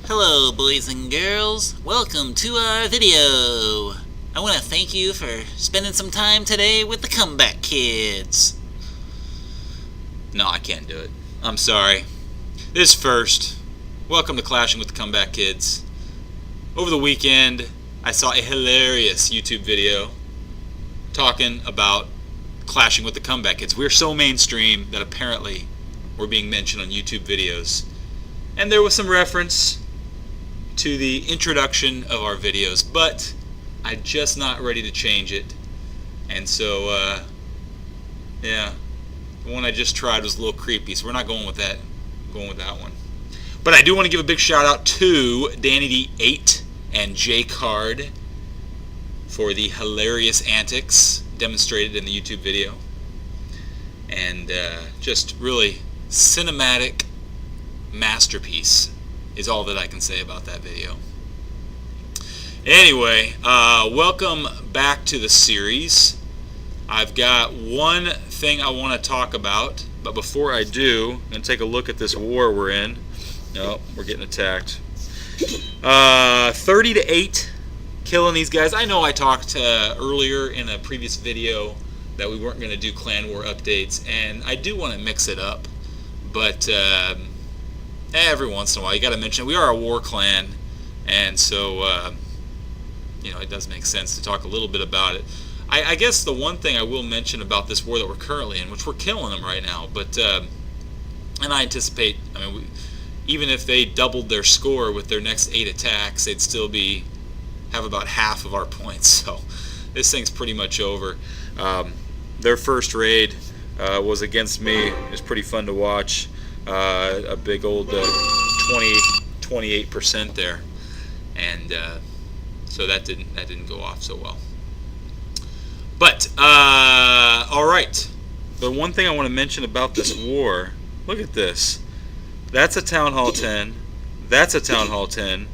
Hello boys and girls, welcome to our video. I want to thank you for spending some time today with the Comeback Kids. No, I can't do it. I'm sorry. This first, welcome to Clashing with the Comeback Kids. Over the weekend, I saw a hilarious YouTube video talking about Clashing with the Comeback Kids. We're so mainstream that apparently we're being mentioned on YouTube videos. And there was some reference to the introduction of our videos, but I'm just not ready to change it. And so, yeah, the one I just tried was a little creepy, so we're not going with that. I'm going with that one. But I do want to give a big shout out to Danny D8 and J Card for the hilarious antics demonstrated in the YouTube video. And just really cinematic masterpiece is all that I can say about that video. Anyway, welcome back to the series. I've got one thing I want to talk about, but before I do, I'm going to take a look at this war we're in. No, we're getting attacked. 30-8, killing these guys. I know I talked earlier in a previous video that we weren't going to do clan war updates, and I do want to mix it up, but every once in a while you got to mention it. We are a war clan, and so it does make sense to talk a little bit about it. I guess the one thing I will mention about this war that we're currently in, which we're killing them right now, but and I anticipate, even if they doubled their score with their next 8 attacks, they'd still have about half of our points. So this thing's pretty much over. Their first raid was against me. It was pretty fun to watch. A big old 28% there, and so that didn't go off so well. But all right, the one thing I want to mention about this war, look at this. That's a Town Hall 10. That's a Town Hall 10.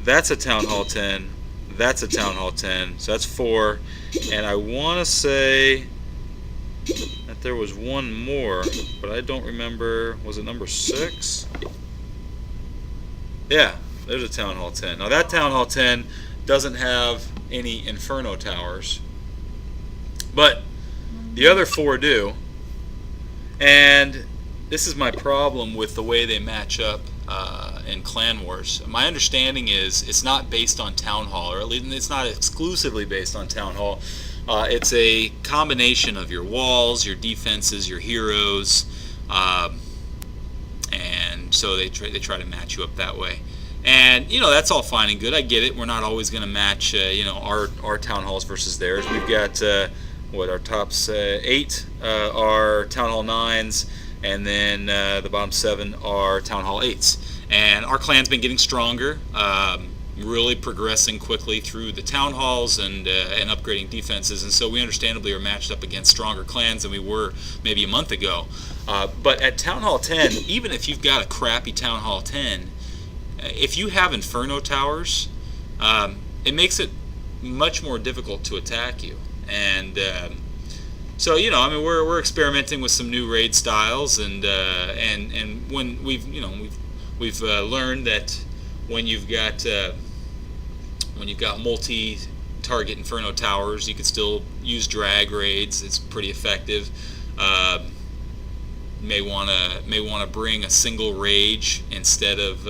That's a Town Hall 10. That's a Town Hall 10. So that's 4, and I want to say that there was one more, but I don't remember. Was it number 6? Yeah, there's a Town Hall 10. Now that Town Hall 10 doesn't have any Inferno towers, but the other 4 do. And this is my problem with the way they match up in Clan Wars. My understanding is it's not based on Town Hall, or at least it's not exclusively based on Town Hall. It's a combination of your walls, your defenses, your heroes, and so they try to match you up that way. And that's all fine and good. I get it. We're not always going to match our town halls versus theirs. We've got our tops 8 are Town Hall 9s, and then the bottom 7 are Town Hall 8s. And our clan's been getting stronger. Really progressing quickly through the town halls and upgrading defenses, and so we understandably are matched up against stronger clans than we were maybe a month ago. But at Town Hall 10, even if you've got a crappy Town Hall 10, if you have Inferno towers, it makes it much more difficult to attack you. And so we're experimenting with some new raid styles, and when we've learned that when you've got multi-target Inferno towers, you can still use drag raids. It's pretty effective. May want to bring a single rage instead of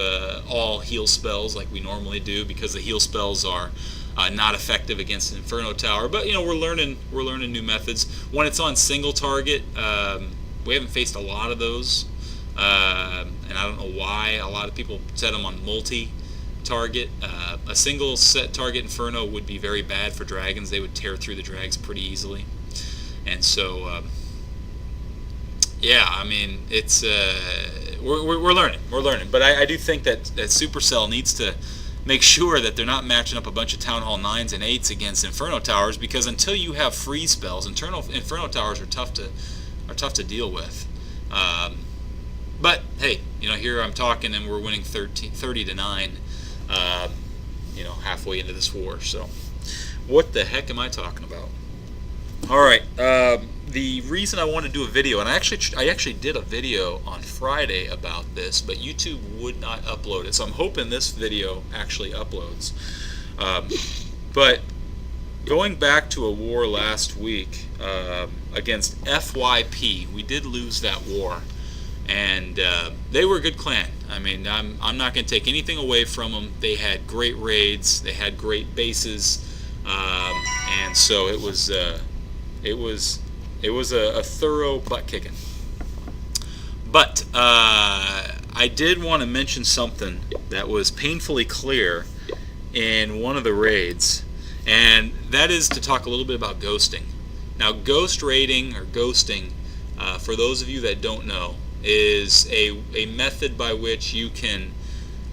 all heal spells like we normally do, because the heal spells are not effective against an Inferno tower. But we're learning new methods. When it's on single target, we haven't faced a lot of those, and I don't know why. A lot of people set them on multi-target. A single set target Inferno would be very bad for dragons. They would tear through the drags pretty easily. And so it's we're learning. But I do think that Supercell needs to make sure that they're not matching up a bunch of Town Hall 9s and 8s against Inferno towers, because until you have free spells, Inferno towers are tough to deal with. But hey, here I'm talking and we're winning 30-9. Halfway into this war. So what the heck am I talking about? All right, the reason I wanted to do a video, and I actually did a video on Friday about this, but YouTube would not upload it. So I'm hoping this video actually uploads. But going back to a war last week against FYP, we did lose that war, and they were a good clan. I mean, I'm not going to take anything away from them. They had great raids, they had great bases, and so it was a thorough butt kicking. But I did want to mention something that was painfully clear in one of the raids, and that is to talk a little bit about ghosting. Now, ghost raiding or ghosting, for those of you that don't know, is a method by which you can,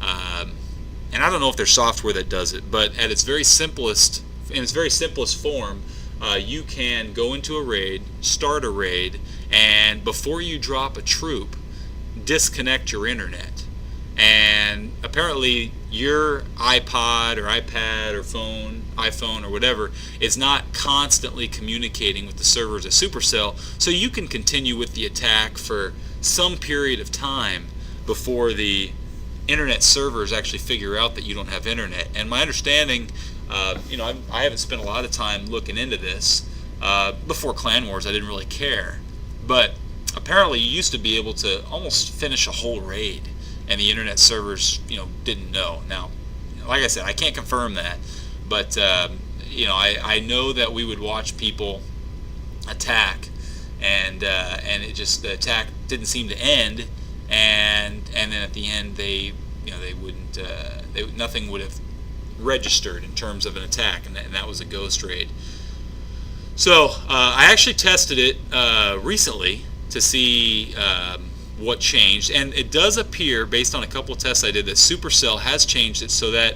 and I don't know if there's software that does it, but at its very simplest, in its very simplest form, you can go into a raid, start a raid, and before you drop a troop, disconnect your internet. And apparently your iPod or iPad or iPhone or whatever is not constantly communicating with the servers of Supercell, so you can continue with the attack for some period of time before the internet servers actually figure out that you don't have internet. And my understanding, I haven't spent a lot of time looking into this. Before Clan Wars, I didn't really care, but apparently you used to be able to almost finish a whole raid, and the internet servers, didn't know. Now, like I said, I can't confirm that, but I know that we would watch people attack, and the attack didn't seem to end, and then at the end they wouldn't, nothing would have registered in terms of an attack, and that was a ghost raid. So I actually tested it recently to see what changed, and it does appear, based on a couple of tests I did, that Supercell has changed it so that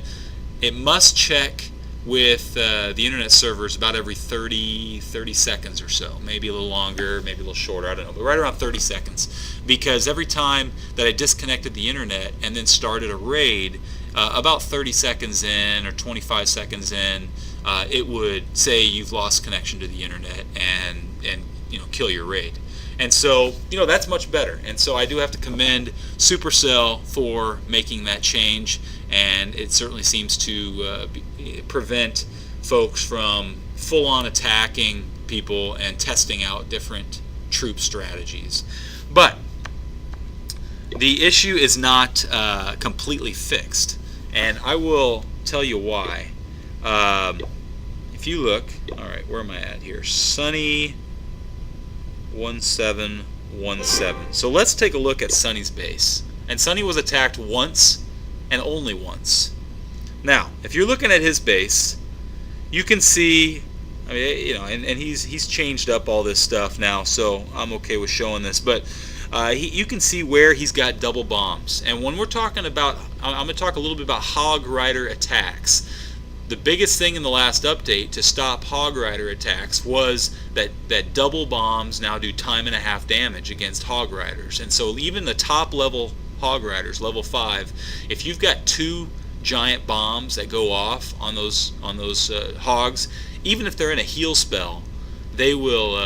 it must check with the internet servers about every 30 seconds or so, maybe a little longer, maybe a little shorter, I don't know, but right around 30 seconds, because every time that I disconnected the internet and then started a raid, about 30 seconds in or 25 seconds in, it would say you've lost connection to the internet and kill your raid. And so, that's much better. And so I do have to commend Supercell for making that change, and it certainly seems to prevent folks from full-on attacking people and testing out different troop strategies. But the issue is not completely fixed, and I will tell you why. If you look, all right, where am I at here? Sunny 1717. So let's take a look at Sunny's base. And Sunny was attacked once and only once. Now, if you're looking at his base, you can see, and he's changed up all this stuff now, so I'm okay with showing this, but you can see where he's got double bombs. And when we're talking about, I'm going to talk a little bit about Hog Rider attacks. The biggest thing in the last update to stop Hog Rider attacks was that double bombs now do time and a half damage against Hog Riders. And so even the top level Hog Riders, level 5, if you've got 2 giant bombs that go off on those hogs, even if they're in a heal spell, they will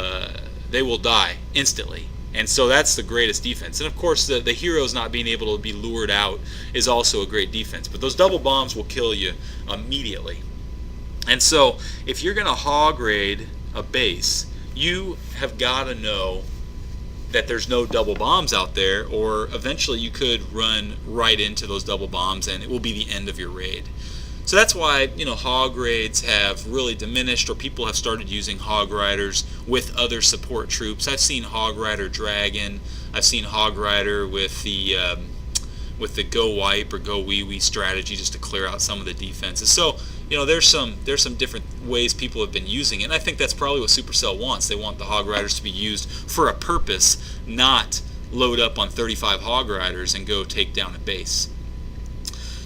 die instantly. And so that's the greatest defense. And of course the heroes not being able to be lured out is also a great defense. But those double bombs will kill you immediately. And so if you're going to hog raid a base, you have got to know that there's no double bombs out there, or eventually you could run right into those double bombs and it will be the end of your raid. So that's why, hog raids have really diminished, or people have started using Hog Riders with other support troops. I've seen Hog Rider Dragon. I've seen Hog Rider with the Go Wipe or Go Wee Wee strategy just to clear out some of the defenses. So, there's some different ways people have been using it, and I think that's probably what Supercell wants. They want the Hog Riders to be used for a purpose, not load up on 35 Hog Riders and go take down a base.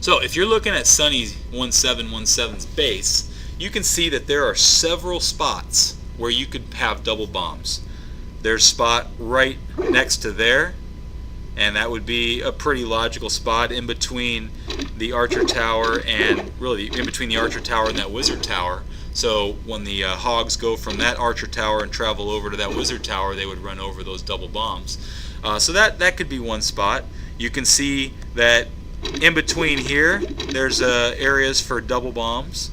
So if you're looking at Sunny 1717's base, you can see that there are several spots where you could have double bombs. There's a spot right next to there, and that would be a pretty logical spot in between the Archer Tower and really in between the Archer Tower and that Wizard Tower. So when the hogs go from that archer tower and travel over to that wizard tower, they would run over those double bombs. So that could be one spot. You can see that in between here, there's areas for double bombs.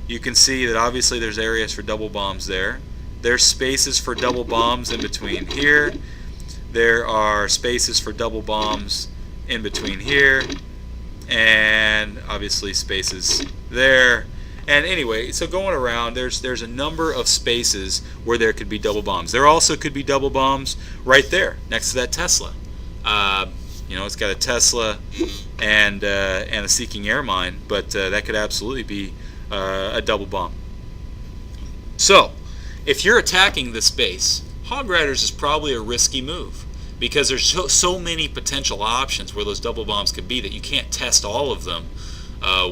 You can see that obviously there's areas for double bombs there. There's spaces for double bombs in between here. There are spaces for double bombs in between here. And obviously spaces there. And anyway, so going around, there's a number of spaces where there could be double bombs. There also could be double bombs right there next to that Tesla. It's got a Tesla and a Seeking Air Mine, but that could absolutely be a double bomb. So, if you're attacking this base, Hog Riders is probably a risky move because there's so many potential options where those double bombs could be that you can't test all of them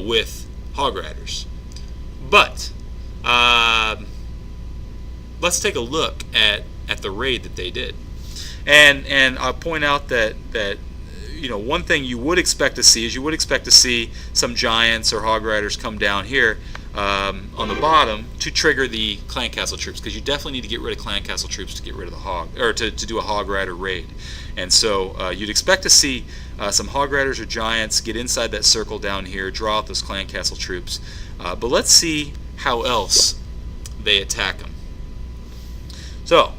with Hog Riders. But let's take a look at the raid that they did, and I'll point out that one thing you would expect to see is you would expect to see some Giants or Hog Riders come down here on the bottom to trigger the Clan Castle troops, because you definitely need to get rid of Clan Castle troops to get rid of the Hog, or to do a Hog Rider raid. And so you'd expect to see some Hog Riders or Giants get inside that circle down here, draw out those Clan Castle troops. But let's see how else they attack them. So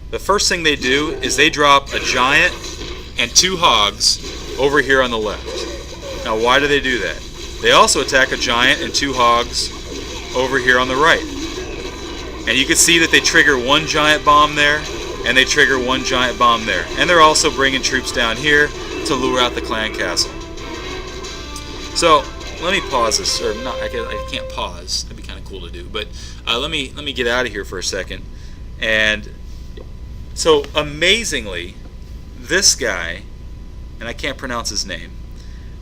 the first thing they do is they drop a Giant and 2 Hogs over here on the left. Now why do they do that? They also attack a Giant and 2 Hogs over here on the right. And you can see that they trigger 1 Giant bomb there, and they trigger 1 Giant bomb there. And they're also bringing troops down here to lure out the Clan Castle. So let me pause this, or not, I can't pause, that'd be kind of cool to do, but let me get out of here for a second. And so amazingly, this guy, and I can't pronounce his name,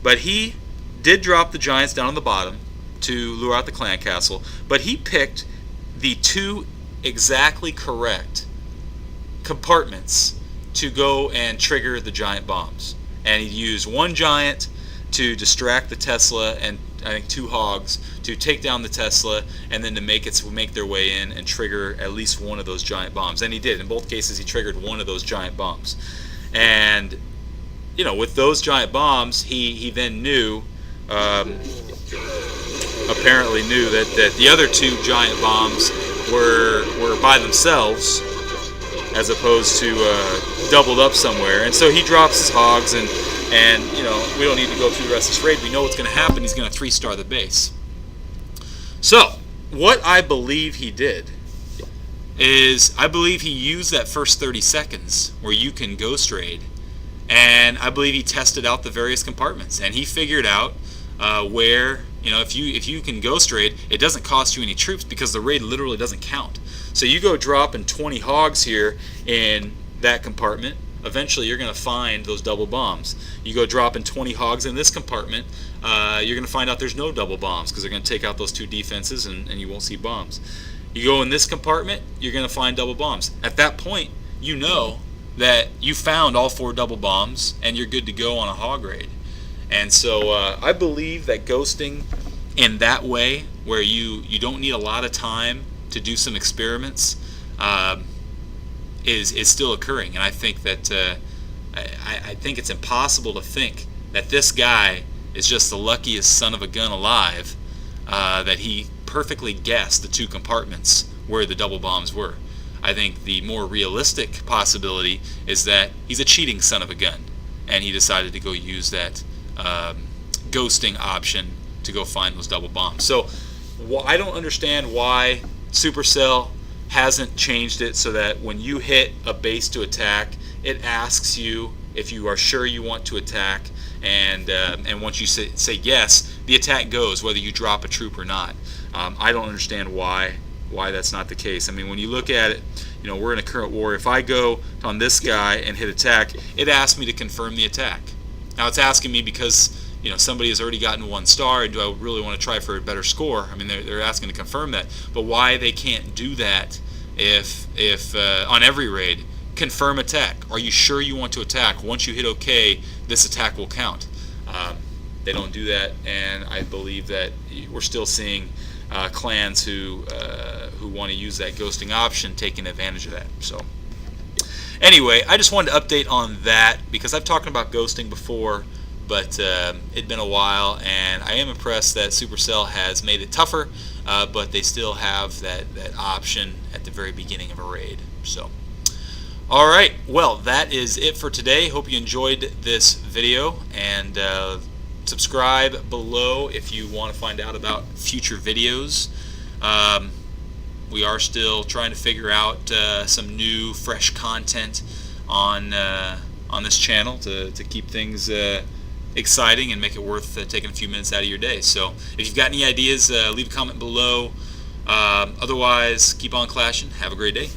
but he did drop the Giants down on the bottom to lure out the Clan Castle, but he picked the 2 exactly correct compartments to go and trigger the Giant bombs. And he used 1 Giant to distract the Tesla, and I think 2 Hogs to take down the Tesla, and then to make their way in and trigger at least one of those Giant bombs. And he did. In both cases, he triggered one of those Giant bombs. And with those Giant bombs, he then knew, apparently knew that the other 2 Giant bombs were by themselves, as opposed to doubled up somewhere. And so he drops his Hogs, and we don't need to go through the rest of this raid. We know what's going to happen. He's going to 3-star the base. So what I believe he did is, I believe he used that first 30 seconds where you can ghost raid, and I believe he tested out the various compartments, and he figured out where, if you can ghost raid, it doesn't cost you any troops because the raid literally doesn't count. So you go dropping 20 Hogs here in that compartment, eventually you're going to find those double bombs. You go dropping 20 Hogs in this compartment, you're going to find out there's no double bombs because they're going to take out those 2 defenses, and you won't see bombs. You go in this compartment, you're going to find double bombs. At that point, you know that you found all 4 double bombs and you're good to go on a Hog raid. And so I believe that ghosting in that way, where you don't need a lot of time to do some experiments, is still occurring. And I think that I think it's impossible to think that this guy is just the luckiest son of a gun alive, that he perfectly guessed the 2 compartments where the double bombs were. I think the more realistic possibility is that he's a cheating son of a gun, and he decided to go use that ghosting option to go find those double bombs. So I don't understand why Supercell hasn't changed it so that when you hit a base to attack, it asks you if you are sure you want to attack, and once you say yes, the attack goes whether you drop a troop or not. I don't understand why that's not the case. I mean, when you look at it, we're in a current war. If I go on this guy and hit attack, it asks me to confirm the attack. Now it's asking me because somebody has already gotten 1 star, and do I really want to try for a better score? I mean, they're asking to confirm that. But why they can't do that if on every raid, confirm attack. Are you sure you want to attack? Once you hit OK, this attack will count. They don't do that, and I believe that we're still seeing clans who want to use that ghosting option, taking advantage of that. So anyway, I just wanted to update on that because I've talked about ghosting before, but it'd been a while, and I am impressed that Supercell has made it tougher, but they still have that option at the very beginning of a raid. So alright, well, that is it for today. Hope you enjoyed this video, and subscribe below if you want to find out about future videos. We are still trying to figure out some new, fresh content on this channel to keep things exciting and make it worth taking a few minutes out of your day. So if you've got any ideas, leave a comment below. Otherwise, keep on clashing. Have a great day.